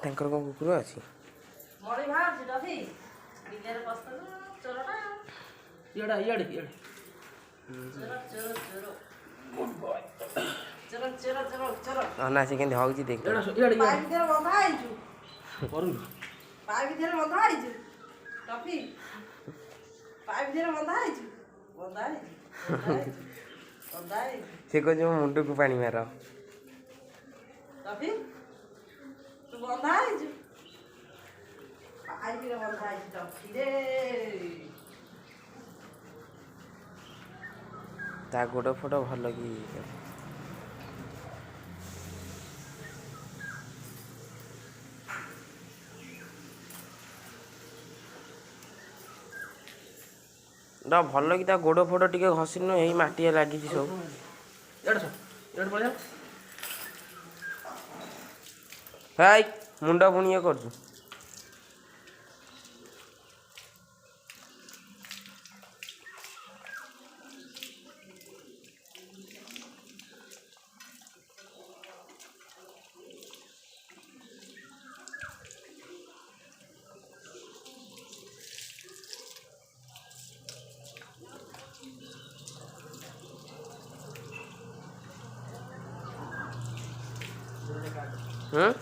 ତାଙ୍କର କ'ଣ କୁକୁର ଅଛି? ମଳି ବାହାରୁଛି ରବି ବିଲରେ ବସିଥିଲୁ ଚୋରଟା ଇଆଡ଼େ ଇଆଡ଼େ ଇଆଡ଼େ ଚୋର ଚୋର ଚୋର ଗୁଡ୍ ବୟ ଚୋର ଚୋର ଚୋର ଚୋର ନା ସେ କେମିତି ହଉଛି ଦେଖ। ପାଇ ଭିତରେ ବନ୍ଧା ହେଇଛୁ ପାଇ ଭିତରେ ବନ୍ଧା ହେଇଛୁ ରବି ପାଇ ଭିତରେ ବନ୍ଧା ହେଇଛୁ ବନ୍ଧା ହେଇଛୁ ବନ୍ଧା ହେଇଛୁ ସେ କହୁଛି ମୋ ମୁଣ୍ଡକୁ ପାଣି ମାର। ରବି ତୁ ବନ୍ଧା ହେଇଛୁ ପାଇପରେ ବନ୍ଧା ହେଇଛୁ ରବିରେ ତା ଗୋଡ଼ ଫୋଡ଼ ଭଲ କି ଭଲ କି ତା ଗୋଡ଼ ଫୋଡ଼ ଟିକେ ଘଷିନୁ ଏଇ ମାଟିଆ ଲାଗିଛି ସବୁ। ହାଇ ମୁଣ୍ଡ ପୁଣି ଇଏ କରୁଛୁ। हाँ